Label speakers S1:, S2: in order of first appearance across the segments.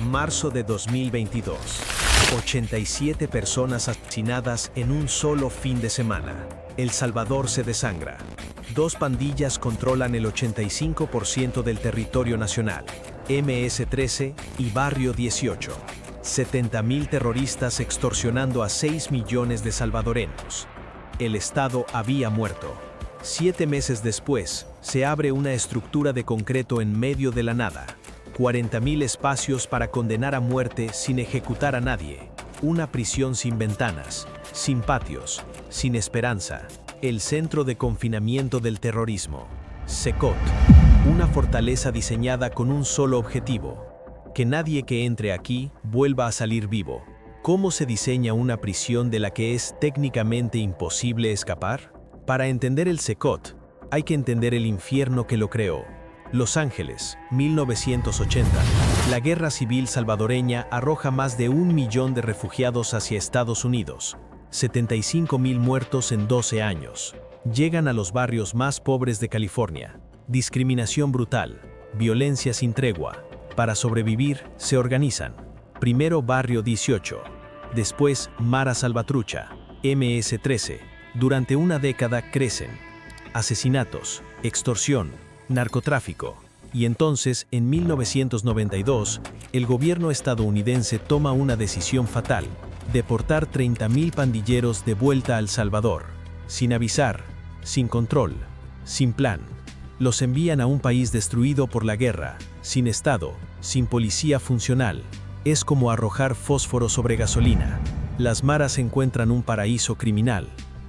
S1: Marzo de 2022. 87 personas asesinadas en un solo fin de semana. El Salvador se desangra. Dos pandillas controlan el 85% del territorio nacional. MS-13 y Barrio 18. 70.000 terroristas extorsionando a 6 millones de salvadoreños. El Estado había muerto. 7 meses después, se abre una estructura de concreto en medio de la nada. 40.000 espacios para condenar a muerte sin ejecutar a nadie. Una prisión sin ventanas, sin patios, sin esperanza. El centro de confinamiento del terrorismo. Secot. Una fortaleza diseñada con un solo objetivo: que nadie que entre aquí vuelva a salir vivo. ¿Cómo se diseña una prisión de la que es técnicamente imposible escapar? Para entender el Secot, hay que entender el infierno que lo creó. Los Ángeles, 1980. La guerra civil salvadoreña arroja más de 1 millón de refugiados hacia Estados Unidos. 75.000 muertos en 12 años. Llegan a los barrios más pobres de California. Discriminación brutal. Violencia sin tregua. Para sobrevivir, se organizan. Primero Barrio 18. Después Mara Salvatrucha. MS-13. Durante una década crecen. Asesinatos, extorsión, narcotráfico. Y entonces, en 1992, el gobierno estadounidense toma una decisión fatal: deportar 30.000 pandilleros de vuelta a El Salvador. Sin avisar, sin control, sin plan. Los envían a un país destruido por la guerra, sin Estado, sin policía funcional. Es como arrojar fósforo sobre gasolina. Las maras encuentran un paraíso criminal.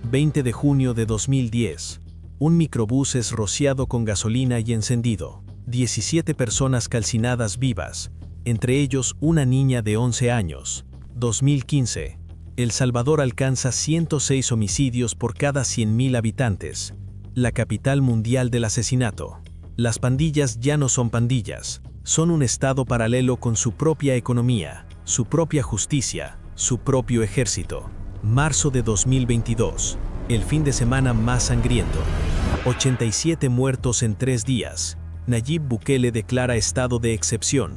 S1: 20 de junio de 2010. Un microbús es rociado con gasolina y encendido. 17 personas calcinadas vivas, entre ellos una niña de 11 años. 2015. El Salvador alcanza 106 homicidios por cada 100.000 habitantes. La capital mundial del asesinato. Las pandillas ya no son pandillas, son un estado paralelo con su propia economía, su propia justicia, su propio ejército. Marzo de 2022. El fin de semana más sangriento. 87 muertos en 3 días. Nayib Bukele declara estado de excepción.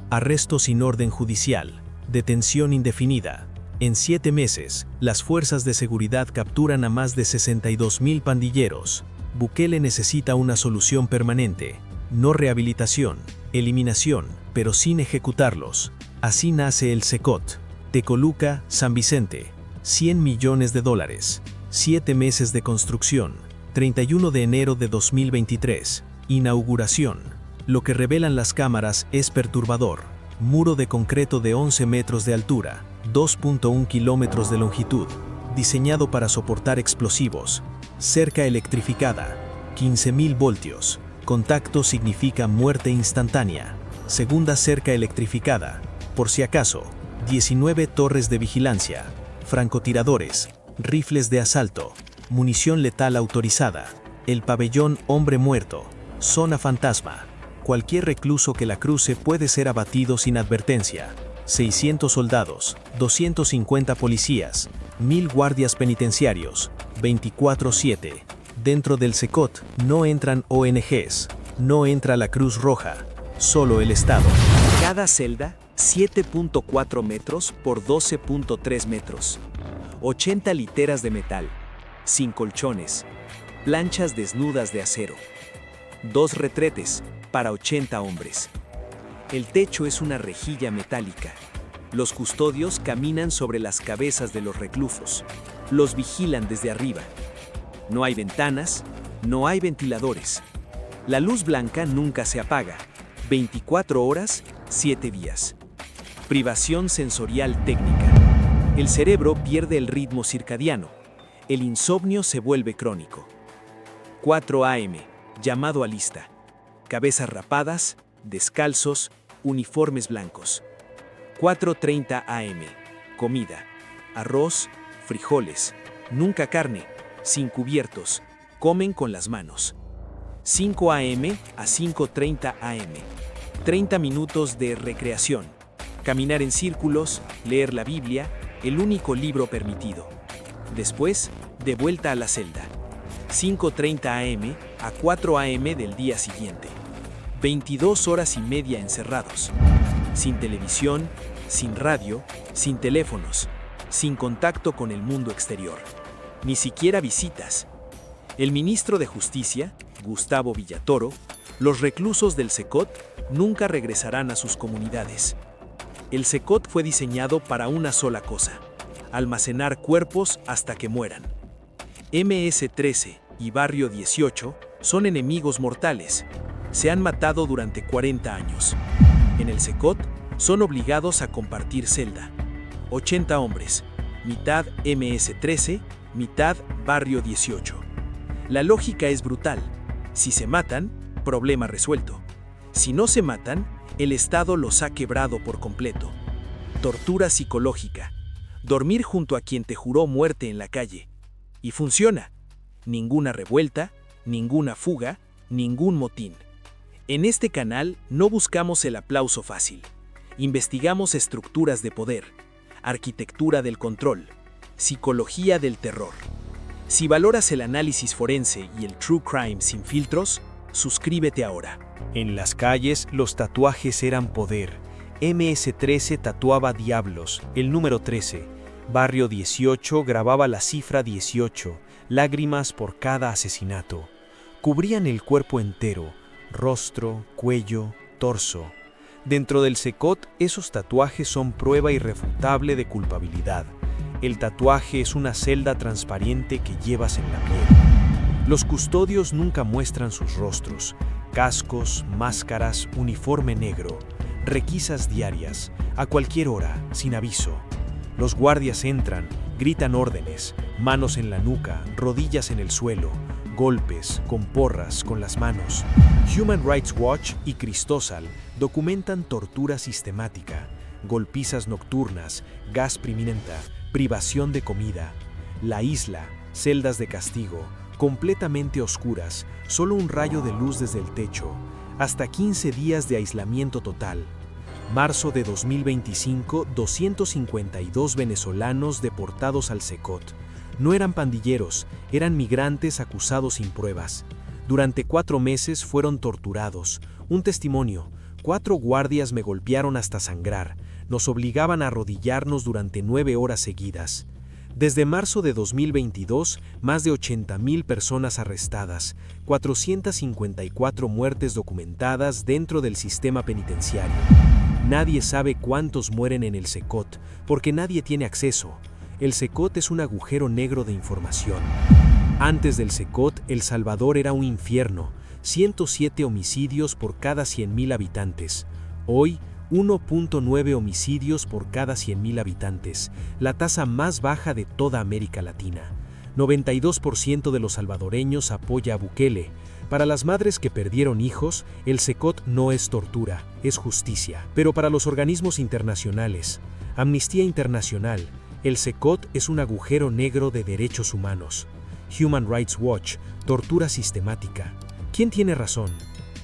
S1: Arresto sin orden judicial. Detención indefinida. En 7 meses, las fuerzas de seguridad capturan a más de 62.000 pandilleros. Bukele necesita una solución permanente, no rehabilitación, eliminación, pero sin ejecutarlos. Así nace el Secot. Tecoluca, San Vicente. $100 millones. 7 meses de construcción. 31 de enero de 2023. Inauguración. Lo que revelan las cámaras es perturbador. Muro de concreto de 11 metros de altura, 2.1 kilómetros de longitud, diseñado para soportar explosivos. Cerca electrificada, 15.000 voltios. Contacto significa muerte instantánea. Segunda cerca electrificada. Por si acaso, 19 torres de vigilancia. Francotiradores, rifles de asalto, munición letal autorizada. El pabellón hombre muerto. Zona fantasma. Cualquier recluso que la cruce puede ser abatido sin advertencia. 600 soldados, 250 policías, 1.000 guardias penitenciarios, 24/7. Dentro del Secot no entran ONGs, no entra la Cruz Roja, solo el Estado.
S2: Cada celda, 7.4 metros por 12.3 metros. 80 literas de metal, sin colchones, planchas desnudas de acero. 2 retretes para 80 hombres. El techo es una rejilla metálica. Los custodios caminan sobre las cabezas de los reclusos. Los vigilan desde arriba. No hay ventanas, no hay ventiladores. La luz blanca nunca se apaga. 24 horas, 7 días. Privación sensorial técnica. El cerebro pierde el ritmo circadiano. El insomnio se vuelve crónico. 4 a.m. Llamado a lista. Cabezas rapadas, descalzos, uniformes blancos. 4:30 a.m. Comida. Arroz, frijoles, nunca carne, sin cubiertos, comen con las manos. 5 a.m. a 5:30 a.m. 30 minutos de recreación. Caminar en círculos, leer la Biblia, el único libro permitido. Después, de vuelta a la celda. 5:30 a.m. a 4 a.m. del día siguiente. 22 horas y media encerrados. sin televisión, sin radio, sin teléfonos, sin contacto con el mundo exterior, ni siquiera visitas. El ministro de Justicia, Gustavo Villatoro, los reclusos del Cecot nunca regresarán a sus comunidades. El Cecot fue diseñado para una sola cosa: almacenar cuerpos hasta que mueran. MS-13 y Barrio 18 son enemigos mortales. Se han matado durante 40 años. En el Cecot son obligados a compartir celda. 80 hombres, mitad MS-13, mitad Barrio 18. La lógica es brutal. Si se matan, problema resuelto. Si no se matan, el Estado los ha quebrado por completo. Tortura psicológica. Dormir junto a quien te juró muerte en la calle. Y funciona. Ninguna revuelta, ninguna fuga, ningún motín. En este canal no buscamos el aplauso fácil. Investigamos estructuras de poder, arquitectura del control, psicología del terror. Si valoras el análisis forense y el true crime sin filtros, suscríbete ahora.
S1: En las calles, los tatuajes eran poder. MS-13 tatuaba diablos, el número 13. Barrio 18 grababa la cifra 18, lágrimas por cada asesinato. Cubrían el cuerpo entero, rostro, cuello, torso. Dentro del Cecot, esos tatuajes son prueba irrefutable de culpabilidad. El tatuaje es una celda transparente que llevas en la piel. Los custodios nunca muestran sus rostros. Cascos, máscaras, uniforme negro, requisas diarias, a cualquier hora, sin aviso. Los guardias entran, gritan órdenes, manos en la nuca, rodillas en el suelo, golpes, con porras, con las manos. Human Rights Watch y Cristosal documentan tortura sistemática, golpizas nocturnas, gas pimienta, privación de comida. La isla, celdas de castigo, completamente oscuras, solo un rayo de luz desde el techo, hasta 15 días de aislamiento total. Marzo de 2025, 252 venezolanos deportados al Cecot. No eran pandilleros, eran migrantes acusados sin pruebas. Durante 4 meses fueron torturados. Un testimonio: 4 guardias me golpearon hasta sangrar. Nos obligaban a arrodillarnos durante 9 horas seguidas. Desde marzo de 2022, más de 80,000 personas arrestadas, 454 muertes documentadas dentro del sistema penitenciario. Nadie sabe cuántos mueren en el Cecot, porque nadie tiene acceso. El Cecot es un agujero negro de información. Antes del Cecot, El Salvador era un infierno, 107 homicidios por cada 100,000 habitantes. Hoy, 1.9 homicidios por cada 100,000 habitantes, la tasa más baja de toda América Latina. 92% de los salvadoreños apoya a Bukele. Para las madres que perdieron hijos, el Cecot no es tortura, es justicia. Pero para los organismos internacionales, Amnistía Internacional, el Cecot es un agujero negro de derechos humanos. Human Rights Watch, tortura sistemática. ¿Quién tiene razón?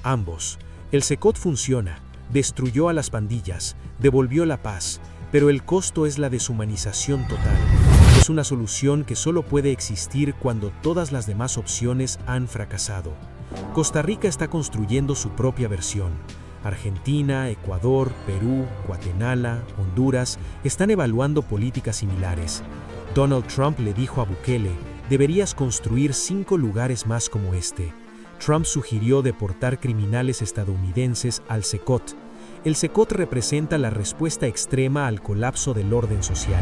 S1: Ambos. El Cecot funciona. Destruyó a las pandillas, devolvió la paz, pero el costo es la deshumanización total. Es una solución que solo puede existir cuando todas las demás opciones han fracasado. Costa Rica está construyendo su propia versión. Argentina, Ecuador, Perú, Guatemala, Honduras están evaluando políticas similares. Donald Trump le dijo a Bukele: deberías construir 5 lugares más como este. Trump sugirió deportar criminales estadounidenses al Cecot. El Cecot representa la respuesta extrema al colapso del orden social.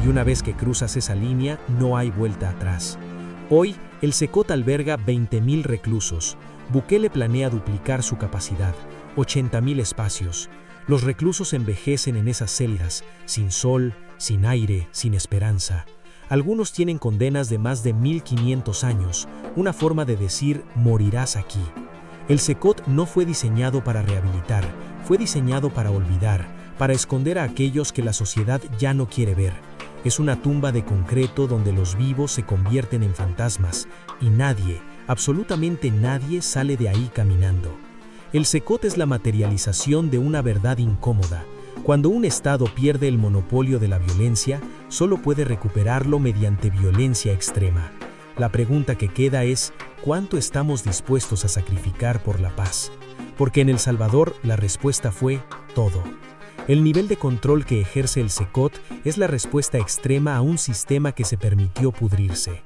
S1: Y una vez que cruzas esa línea, no hay vuelta atrás. Hoy, el Cecot alberga 20,000 reclusos. Bukele planea duplicar su capacidad, 80,000 espacios. Los reclusos envejecen en esas celdas, sin sol, sin aire, sin esperanza. Algunos tienen condenas de más de 1,500 años, una forma de decir morirás aquí. El Cecot no fue diseñado para rehabilitar, fue diseñado para olvidar, para esconder a aquellos que la sociedad ya no quiere ver. Es una tumba de concreto donde los vivos se convierten en fantasmas y nadie, absolutamente nadie, sale de ahí caminando. El Cecot es la materialización de una verdad incómoda. Cuando un Estado pierde el monopolio de la violencia, solo puede recuperarlo mediante violencia extrema. La pregunta que queda es: ¿cuánto estamos dispuestos a sacrificar por la paz? Porque en El Salvador la respuesta fue todo.
S3: El nivel de control que ejerce el SECOT es la respuesta extrema a un sistema que se permitió pudrirse.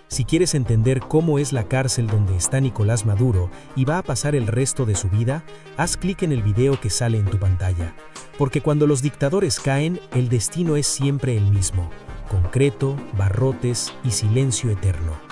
S3: Si quieres entender cómo es la cárcel donde está Nicolás Maduro y va a pasar el resto de su vida, haz clic en el video que sale en tu pantalla. Porque cuando los dictadores caen, el destino es siempre el mismo: concreto, barrotes y silencio eterno.